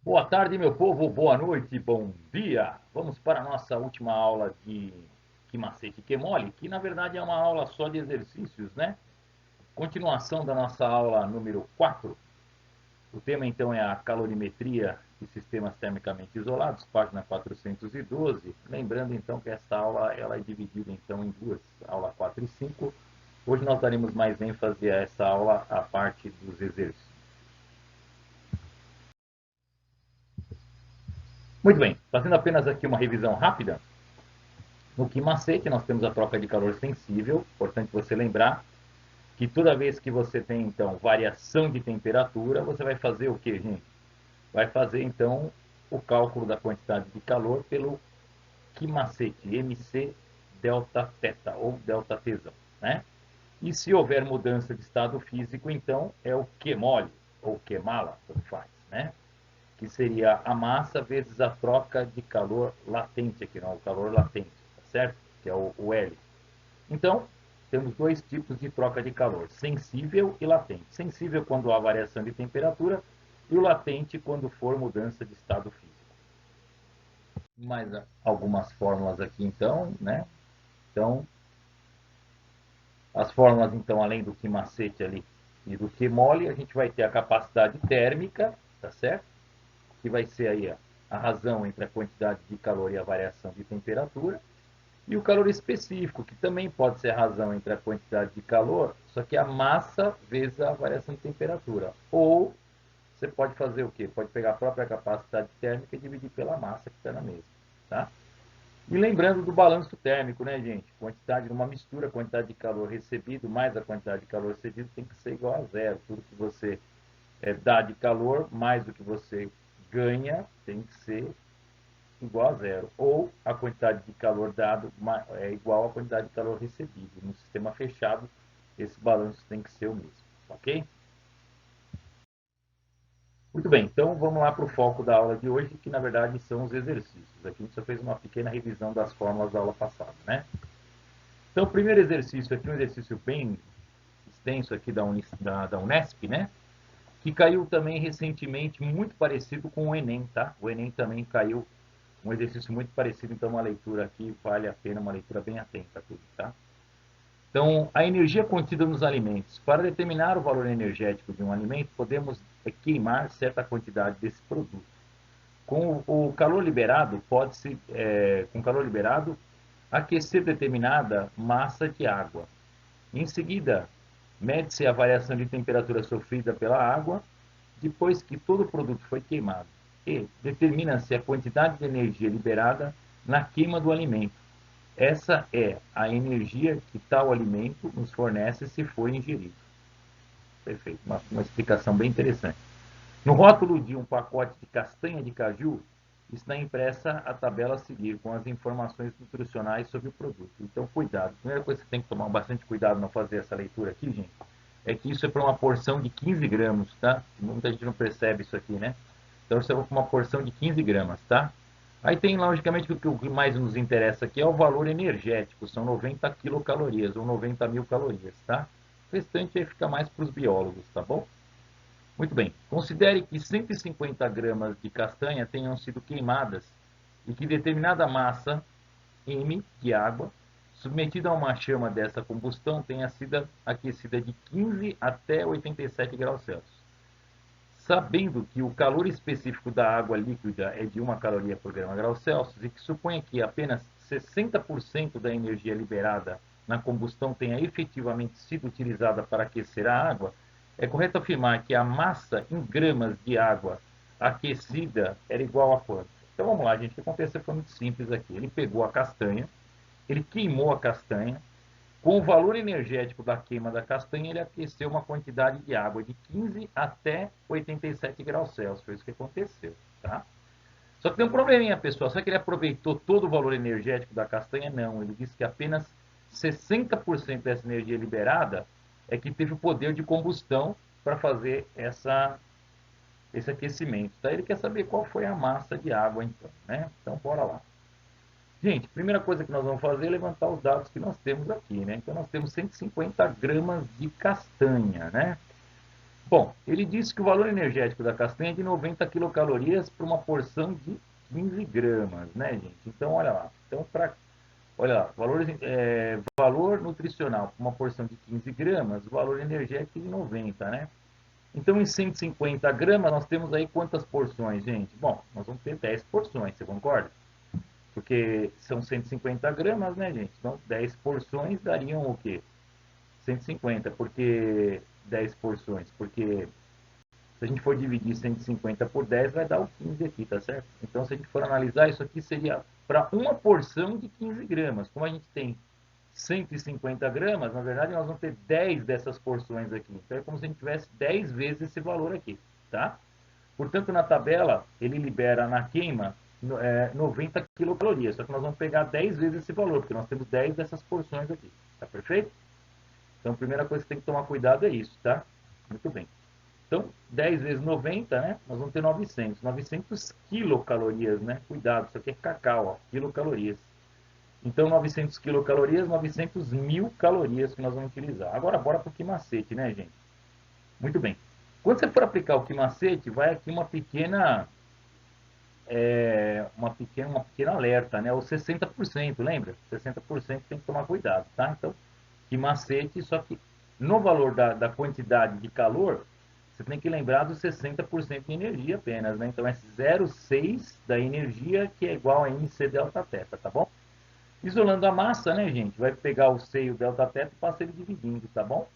Boa tarde, meu povo, boa noite, bom dia. Vamos para a nossa última aula de que macete que mole, que na verdade é uma aula só de exercícios, né? Continuação da nossa aula número 4. O tema então é a calorimetria e sistemas termicamente isolados, página 412. Lembrando então que essa aula ela é dividida então em duas, aula 4 e 5. Hoje nós daremos mais ênfase a essa aula, a parte dos exercícios. Muito bem, fazendo apenas aqui uma revisão rápida. No Kimacete, nós temos a troca de calor sensível, importante você lembrar que toda vez que você tem, então, variação de temperatura, você vai fazer o que, gente? Vai fazer, então, o cálculo da quantidade de calor pelo Kimacete, MC delta teta, ou delta Tsão, né? E se houver mudança de estado físico, então, é o Qmol, ou Qmala, como faz, né? Que seria a massa vezes a troca de calor latente aqui, não, o calor latente, tá certo? Que é o L. Então, temos dois tipos de troca de calor, sensível e latente. Sensível quando há variação de temperatura e o latente quando for mudança de estado físico. Mais algumas fórmulas aqui então, né? Então, as fórmulas então, além do Kimacete ali e do Qmol, a gente vai ter a capacidade térmica, tá certo? Que vai ser aí a razão entre a quantidade de calor e a variação de temperatura. E o calor específico, que também pode ser a razão entre a quantidade de calor, só que a massa vezes a variação de temperatura. Ou você pode fazer o quê? Pode pegar a própria capacidade térmica e dividir pela massa que está na mesa. Tá? E lembrando do balanço térmico, né, gente? Quantidade numa mistura, quantidade de calor recebido mais a quantidade de calor cedido tem que ser igual a zero. Tudo que você dá de calor mais do que você ganha tem que ser igual a zero. Ou a quantidade de calor dado é igual à quantidade de calor recebido. No sistema fechado, esse balanço tem que ser o mesmo. Ok? Muito bem, então vamos lá para o foco da aula de hoje, que na verdade são os exercícios. Aqui a gente só fez uma pequena revisão das fórmulas da aula passada, né? Então, o primeiro exercício aqui, um exercício bem extenso aqui da Unesp, né? Que caiu também recentemente, muito parecido com o Enem, tá? O Enem também caiu um exercício muito parecido, então uma leitura aqui vale a pena, uma leitura bem atenta a tudo, tá? Então, a energia contida nos alimentos. Para determinar o valor energético de um alimento, podemos queimar certa quantidade desse produto. Com o calor liberado, pode-se, com calor liberado, aquecer determinada massa de água. Em seguida, mede-se a variação de temperatura sofrida pela água, depois que todo o produto foi queimado. E determina-se a quantidade de energia liberada na queima do alimento. Essa é a energia que tal alimento nos fornece se for ingerido. Perfeito, uma explicação bem interessante. No rótulo de um pacote de castanha de caju, está impressa a tabela a seguir, com as informações nutricionais sobre o produto. Então, cuidado. A primeira coisa que você tem que tomar bastante cuidado não fazer essa leitura aqui, gente, é que isso é para uma porção de 15 gramas, tá? Muita gente não percebe isso aqui, né? Então, isso é para uma porção de 15 gramas, tá? Aí tem, logicamente, o que mais nos interessa aqui é o valor energético, são 90 quilocalorias ou 90 mil calorias, tá? O restante aí fica mais para os biólogos, tá bom? Muito bem. Considere que 150 gramas de castanha tenham sido queimadas e que determinada massa M de água, submetida a uma chama dessa combustão, tenha sido aquecida de 15 até 87 graus Celsius. Sabendo que o calor específico da água líquida é de 1 caloria por grama grau Celsius e que suponha que apenas 60% da energia liberada na combustão tenha efetivamente sido utilizada para aquecer a água, é correto afirmar que a massa em gramas de água aquecida era igual a quanto? Então vamos lá, gente. O que aconteceu foi muito simples aqui. Ele pegou a castanha, ele queimou a castanha, com o valor energético da queima da castanha, ele aqueceu uma quantidade de água de 15 até 87 graus Celsius. Foi isso que aconteceu. Tá? Só que tem um probleminha, pessoal. Será que ele aproveitou todo o valor energético da castanha? Não. Ele disse que apenas 60% dessa energia liberada é que teve o poder de combustão para fazer esse aquecimento. Tá? Ele quer saber qual foi a massa de água, então. Né? Então, bora lá. Gente, a primeira coisa que nós vamos fazer é levantar os dados que nós temos aqui, né? Então, nós temos 150 gramas de castanha, né? Bom, ele disse que o valor energético da castanha é de 90 quilocalorias para uma porção de 15 gramas, né, gente? Então, olha lá. Então, olha lá, valor nutricional para uma porção de 15 gramas, o valor energético é de 90, né? Então, em 150 gramas, nós temos aí quantas porções, gente? Bom, nós vamos ter 10 porções, você concorda? Porque são 150 gramas, né, gente? Então, 10 porções dariam o quê? 150, porque 10 porções? Porque se a gente for dividir 150 por 10, vai dar o 15 aqui, tá certo? Então, se a gente for analisar, isso aqui seria para uma porção de 15 gramas. Como a gente tem 150 gramas, na verdade, nós vamos ter 10 dessas porções aqui. Então, é como se a gente tivesse 10 vezes esse valor aqui, tá? Portanto, na tabela, ele libera na queima 90 quilocalorias. Só que nós vamos pegar 10 vezes esse valor, porque nós temos 10 dessas porções aqui. Tá perfeito? Então, a primeira coisa que tem que tomar cuidado é isso, tá? Muito bem. Então, 10 vezes 90, né? Nós vamos ter 900. 900 quilocalorias, né? Cuidado, isso aqui é cacau, ó, quilocalorias. Então, 900 quilocalorias, 900 mil calorias que nós vamos utilizar. Agora, bora para o que macete, né, gente? Muito bem. Quando você for aplicar o que macete, vai aqui uma pequena alerta, né? O 60%, lembra? 60% tem que tomar cuidado, tá? Então, que macete, só que no valor da quantidade de calor, você tem que lembrar dos 60% de energia apenas, né? Então, é 0,6 da energia, que é igual a MC delta teta, tá bom? Isolando a massa, né, gente? Vai pegar o seio delta teta e passa ele dividindo, tá bom?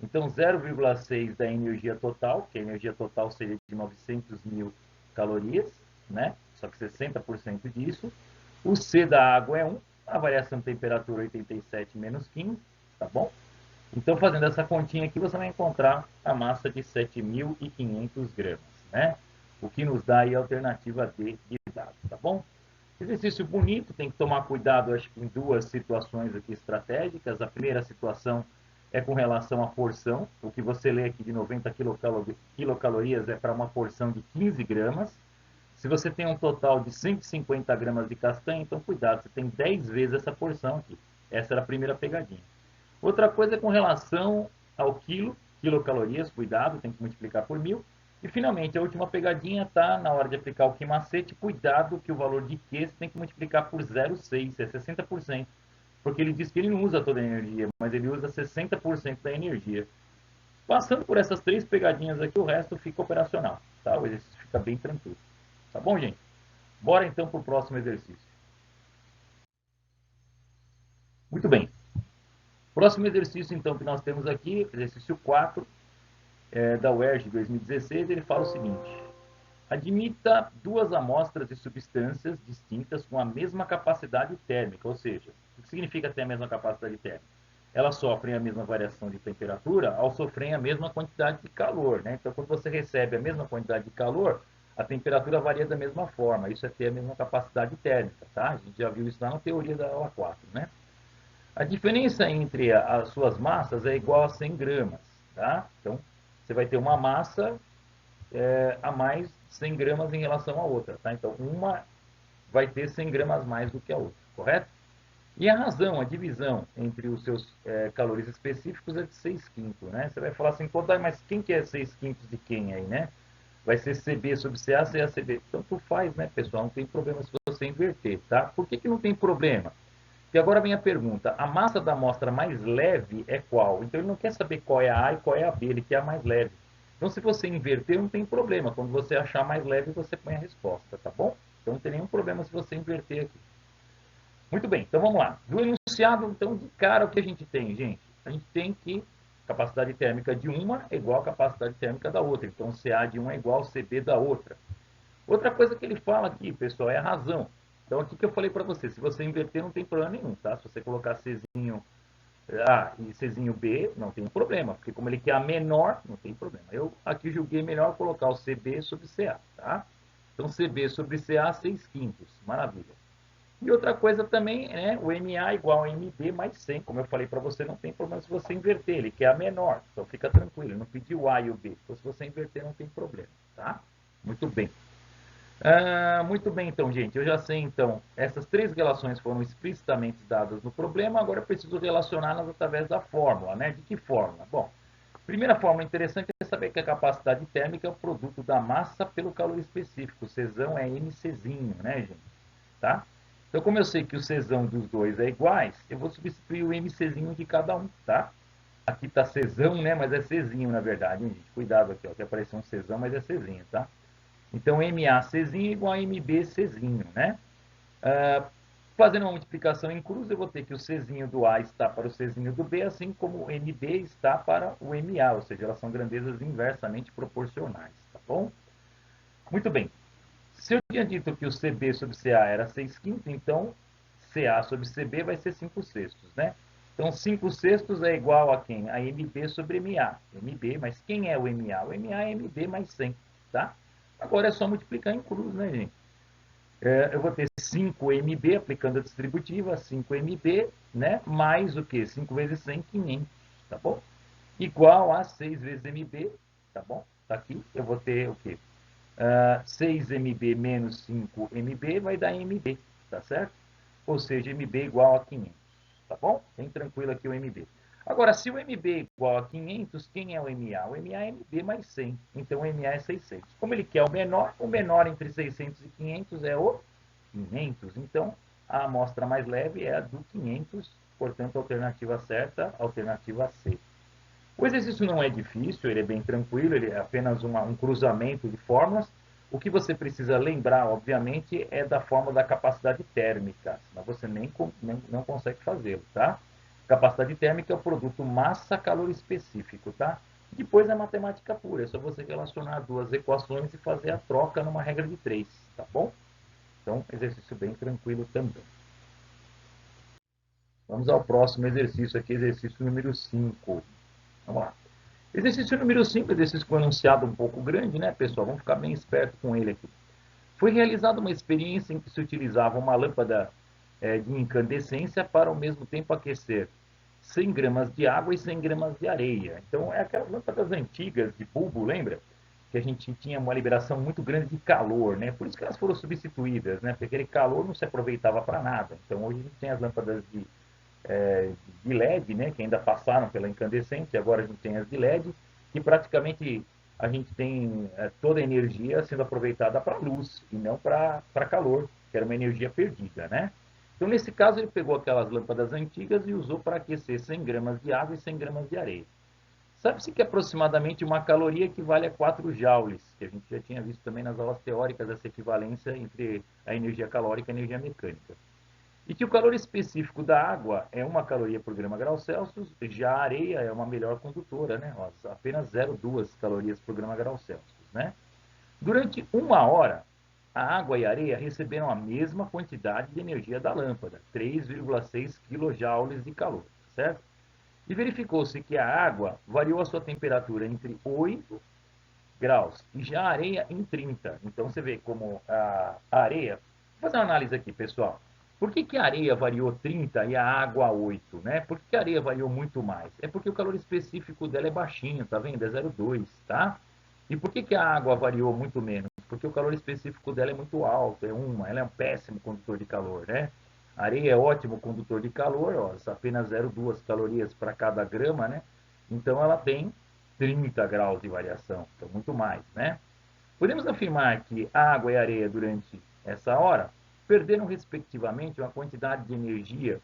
Então, 0,6 da energia total, que a energia total seria de 900 mil calorias, né? Só que 60% disso. O C da água é 1, a variação de temperatura 87 menos 15, tá bom? Então, fazendo essa continha aqui, você vai encontrar a massa de 7.500 gramas, né? O que nos dá aí a alternativa D de dado, tá bom? Exercício bonito, tem que tomar cuidado, acho que em duas situações aqui estratégicas. A primeira situação é com relação à porção. O que você lê aqui de 90 quilocalorias é para uma porção de 15 gramas. Se você tem um total de 150 gramas de castanha, então cuidado, você tem 10 vezes essa porção aqui. Essa era a primeira pegadinha. Outra coisa é com relação ao quilocalorias, cuidado, tem que multiplicar por 1.000. E finalmente, a última pegadinha está na hora de aplicar o que macete, cuidado que o valor de Q você tem que multiplicar por 0,6, é 60%. Porque ele diz que ele não usa toda a energia, mas ele usa 60% da energia. Passando por essas três pegadinhas aqui, o resto fica operacional, tá? O exercício fica bem tranquilo. Tá bom, gente? Bora então para o próximo exercício. Muito bem. Próximo exercício, então, que nós temos aqui, exercício 4, da UERJ 2016, ele fala o seguinte: admita duas amostras de substâncias distintas com a mesma capacidade térmica, ou seja, o que significa ter a mesma capacidade térmica? Elas sofrem a mesma variação de temperatura ao sofrerem a mesma quantidade de calor, né? Então, quando você recebe a mesma quantidade de calor, a temperatura varia da mesma forma. Isso é ter a mesma capacidade térmica, tá? A gente já viu isso lá na teoria da aula 4, né? A diferença entre as suas massas é igual a 100 gramas, tá? Então, você vai ter uma massa a mais 100 gramas em relação à outra, tá? Então, uma vai ter 100 gramas mais do que a outra, correto? E a razão, a divisão entre os seus calores específicos é de 6 quintos, né? Você vai falar assim, mas quem que é 6 quintos de quem aí, né? Vai ser CB sobre CA, CA, CB. Então, tu faz, né, pessoal? Não tem problema se você inverter, tá? Por que que não tem problema? E agora vem a pergunta, a massa da amostra mais leve é qual? Então ele não quer saber qual é a A e qual é a B, ele quer a mais leve. Então se você inverter, não tem problema. Quando você achar mais leve, você põe a resposta, tá bom? Então não tem nenhum problema se você inverter aqui. Muito bem, então vamos lá. Do enunciado, então, de cara, o que a gente tem, gente? A gente tem que capacidade térmica de uma é igual à capacidade térmica da outra. Então CA de uma é igual ao CB da outra. Outra coisa que ele fala aqui, pessoal, é a razão. Então, aqui que eu falei para você, se você inverter, não tem problema nenhum, tá? Se você colocar Czinho A e Czinho B, não tem problema, porque como ele quer a menor, não tem problema. Eu aqui julguei melhor colocar o CB sobre CA, tá? Então, CB sobre CA, 6 quintos, maravilha. E outra coisa também é o MA igual a MB mais 100. Como eu falei para você, não tem problema se você inverter, ele quer a menor, então fica tranquilo, ele não pediu o A e o B. Então, se você inverter, não tem problema, tá? Muito bem. Muito bem, então, gente. Eu já sei, então, essas três relações foram explicitamente dadas no problema, agora eu preciso relacioná-las através da fórmula, né? De que fórmula? Bom, Primeira fórmula interessante é saber que a capacidade térmica é o produto da massa pelo calor específico. O Czão é MCzinho, né, gente? Tá? Então, como eu sei que o Czão dos dois é iguais, eu vou substituir o MCzinho de cada um, tá? Aqui tá Czão, né, mas é Czinho, na verdade, hein, gente? Cuidado aqui, ó, que apareceu um Czão, mas é Czinho, tá? Então, MaCzinho igual a MbCzinho, né? Fazendo uma multiplicação em cruz, eu vou ter que o Czinho do A está para o Czinho do B, assim como o Mb está para o Ma, ou seja, elas são grandezas inversamente proporcionais, tá bom? Muito bem. Se eu tinha dito que o CB sobre CA era 6 quintos, então CA sobre CB vai ser 5 sextos, né? Então 5 sextos é igual a quem? A MB sobre MA. MB, mas quem é o MA? O MA é MB mais 100, tá? Agora é só multiplicar em cruz, né, gente? Eu vou ter 5MB, aplicando a distributiva, 5MB, né? Mais o quê? 5 vezes 100, 500, tá bom? Igual a 6 vezes MB, tá bom? Tá aqui, eu vou ter o quê? 6MB menos 5MB vai dar MB, tá certo? Ou seja, MB igual a 500, tá bom? Bem tranquilo aqui o MB. Agora, se o MB é igual a 500, quem é o MA? O MA é MB mais 100, então o MA é 600. Como ele quer o menor entre 600 e 500 é o 500, então a amostra mais leve é a do 500, portanto, a alternativa certa, alternativa C. O exercício não é difícil, ele é bem tranquilo, ele é apenas um cruzamento de fórmulas. O que você precisa lembrar, obviamente, é da fórmula da capacidade térmica, senão você não consegue fazê-lo, tá? Capacidade térmica é o produto massa-calor específico, tá? Depois é matemática pura, é só você relacionar duas equações e fazer a troca numa regra de 3, tá bom? Então, exercício bem tranquilo também. Vamos ao próximo exercício aqui, exercício número 5. Vamos lá. Exercício número 5, exercício com enunciado um pouco grande, né, pessoal? Vamos ficar bem esperto com ele aqui. Foi realizada uma experiência em que se utilizava uma lâmpada de incandescência para ao mesmo tempo aquecer 100 gramas de água e 100 gramas de areia. Então, é aquelas lâmpadas antigas de bulbo, lembra? Que a gente tinha uma liberação muito grande de calor, né? Por isso que elas foram substituídas, né? Porque aquele calor não se aproveitava para nada. Então, hoje a gente tem as lâmpadas de LED, né, que ainda passaram pela incandescente, agora a gente tem as de LED, que praticamente a gente tem toda a energia sendo aproveitada para luz e não para calor, que era uma energia perdida, né? Então, nesse caso, ele pegou aquelas lâmpadas antigas e usou para aquecer 100 gramas de água e 100 gramas de areia. Sabe-se que aproximadamente uma caloria equivale a 4 joules, que a gente já tinha visto também nas aulas teóricas, essa equivalência entre a energia calórica e a energia mecânica. E que o calor específico da água é 1 caloria por grama grau Celsius, já a areia é uma melhor condutora, né? Apenas 0,2 calorias por grama grau Celsius, né? Durante 1 hora, a água e a areia receberam a mesma quantidade de energia da lâmpada, 3,6 kJ de calor, certo? E verificou-se que a água variou a sua temperatura entre 8 graus e já a areia em 30. Então você vê como a areia. Vou fazer uma análise aqui, pessoal. Por que a areia variou 30 e a água 8? Né? Por que a areia variou muito mais? É porque o calor específico dela é baixinho, tá vendo? É 0,2, tá? E por que a água variou muito menos? Porque o calor específico dela é muito alto, ela é um péssimo condutor de calor, né? A areia é ótimo condutor de calor, ó, apenas 0,2 calorias para cada grama, né? Então ela tem 30 graus de variação, então muito mais, né? Podemos afirmar que a água e a areia durante essa hora perderam respectivamente uma quantidade de energia,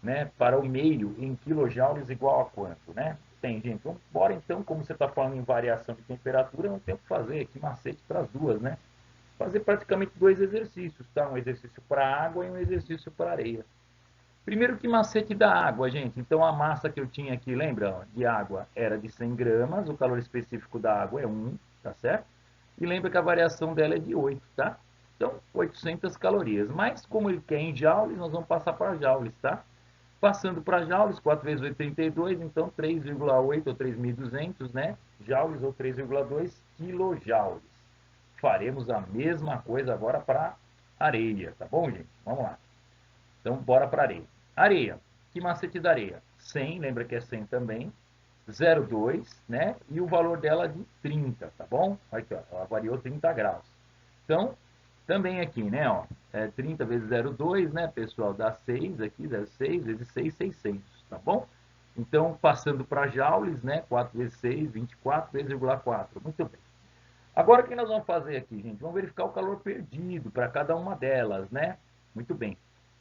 né, para o meio em quilojoules igual a quanto, né? Tem, gente, vamos embora então, como você está falando em variação de temperatura, não tem o que fazer aqui, macete para as duas, né? Fazer praticamente 2 exercícios, tá? Um exercício para água e um exercício para areia. Primeiro que macete da água, gente. Então a massa que eu tinha aqui, lembra, de água era de 100 gramas, o calor específico da água é 1, tá certo? E lembra que a variação dela é de 8, tá? Então, 800 calorias. Mas como ele quer em joules, nós vamos passar para joules, tá? Passando para joules, 4 vezes 8, 32, então 3,8 ou 3.200, né? Joules ou 3,2 quilojoules. Faremos a mesma coisa agora para areia, tá bom, gente? Vamos lá. Então, bora para areia. Areia. Que macete da areia? 100, lembra que é 100 também. 0,2, né? E o valor dela de 30, tá bom? Aqui, ó, ela variou 30 graus. Então, também aqui, né, ó, 30 vezes 0,2, né, pessoal, dá 6 aqui, 0,6 vezes 6, 600, tá bom? Então, passando para joules, né? 4 vezes 6, 24, 3,4. Muito bem. Agora, o que nós vamos fazer aqui, gente? Vamos verificar o calor perdido para cada uma delas, né? Muito bem.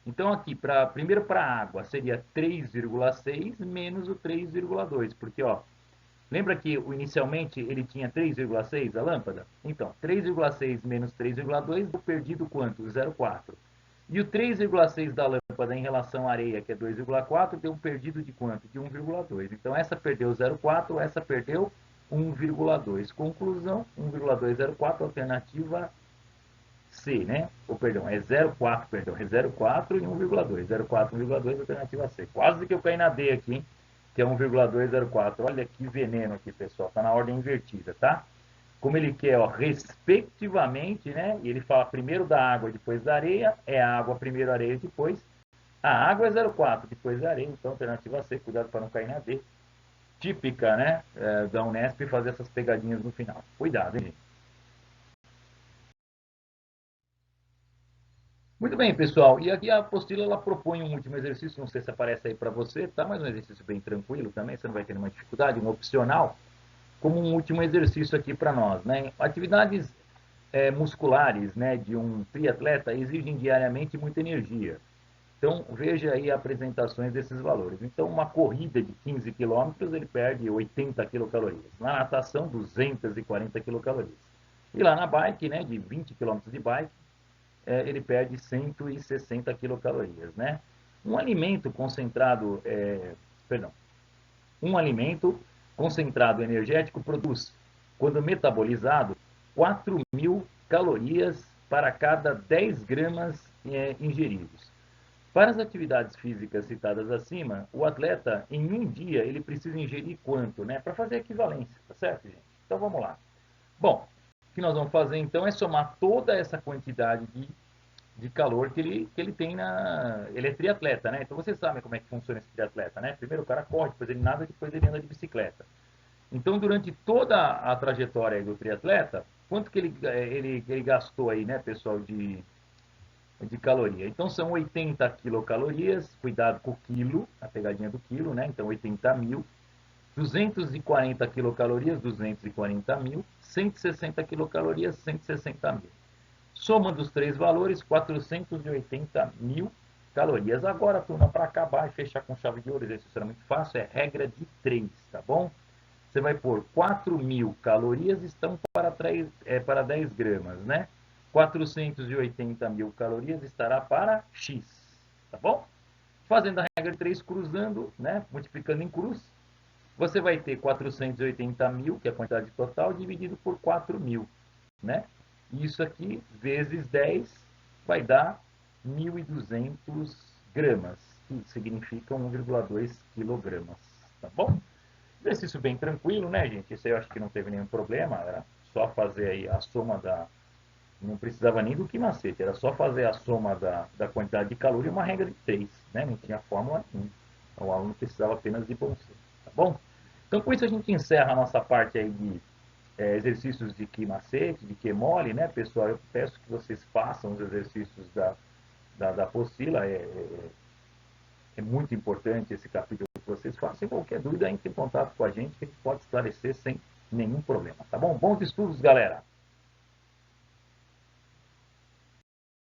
Então, aqui, primeiro para a água, seria 3,6 menos o 3,2, porque, ó, lembra que inicialmente ele tinha 3,6 a lâmpada? Então, 3,6 menos 3,2, deu perdido quanto? 0,4. E o 3,6 da lâmpada em relação à areia, que é 2,4, deu um perdido de quanto? De 1,2. Então, essa perdeu 0,4, essa perdeu 1,2. Conclusão, 1,204, alternativa C, né? Ou, perdão, é 0,4, perdão, é 0,4 e 1,2. 0,4, 1,2, alternativa C. Quase que eu caí na D aqui, hein? Que é 1,204. Olha que veneno aqui, pessoal. Tá na ordem invertida, tá? Como ele quer, ó, respectivamente, né? E ele fala primeiro da água, depois da areia. É a água, primeiro a areia, depois. A água é 0,4, depois a areia. Então, alternativa C. Cuidado para não cair na D. Típica, né? Da Unesp fazer essas pegadinhas no final. Cuidado, hein, gente? Muito bem, pessoal. E aqui a apostila ela propõe um último exercício, não sei se aparece aí para você, tá? Mas um exercício bem tranquilo também, você não vai ter nenhuma dificuldade, um opcional, como um último exercício aqui para nós, né? Atividades musculares, né, de um triatleta exigem diariamente muita energia. Então, veja aí apresentações desses valores. Então, uma corrida de 15 quilômetros, ele perde 80 quilocalorias. Na natação, 240 quilocalorias. E lá na bike, né, de 20 quilômetros de bike, ele perde 160 quilocalorias, né? Um alimento concentrado, perdão, um alimento concentrado energético produz, quando metabolizado, 4.000 calorias para cada 10 gramas ingeridos. Para as atividades físicas citadas acima, o atleta, em um dia, ele precisa ingerir quanto, né? Para fazer a equivalência, tá certo, gente? Então, vamos lá. Bom, o que nós vamos fazer, então, é somar toda essa quantidade de calor que ele tem na... Ele é triatleta, né? Então vocês sabem como é que funciona esse triatleta, né? Primeiro o cara corre, depois ele nada, depois ele anda de bicicleta. Então, durante toda a trajetória do triatleta, quanto que ele gastou aí, né, pessoal, de caloria? Então, são 80 quilocalorias, cuidado com o quilo, a pegadinha do quilo, né? Então, 80 mil. 240 quilocalorias, 240 mil. 160 quilocalorias, 160 mil. Soma dos três valores, 480 mil calorias. Agora, turma, para acabar e fechar com chave de ouro, exercício era muito fácil, é regra de 3, tá bom? Você vai pôr 4.000 calorias estão para 10 gramas, né? 480 mil calorias estará para X, tá bom? Fazendo a regra de 3 cruzando, né? Multiplicando em cruz, você vai ter 480 mil, que é a quantidade total, dividido por 4.000, né? Isso aqui, vezes 10, vai dar 1.200 gramas, que significa 1,2 quilogramas, tá bom? Exercício bem tranquilo, né, gente? Isso aí eu acho que não teve nenhum problema, era só fazer aí a soma da... Não precisava nem do que macete, era só fazer a soma da quantidade de calor e uma regra de 3, né? Não tinha fórmula nenhuma. Então, o aluno precisava apenas de bom senso, tá bom? Então, com isso a gente encerra a nossa parte aí de exercícios de que macete, de que mole, né, pessoal? Eu peço que vocês façam os exercícios da apostila, é muito importante esse capítulo que vocês façam. Qualquer dúvida, entre em contato com a gente, que a gente pode esclarecer sem nenhum problema, tá bom? Bons estudos, galera!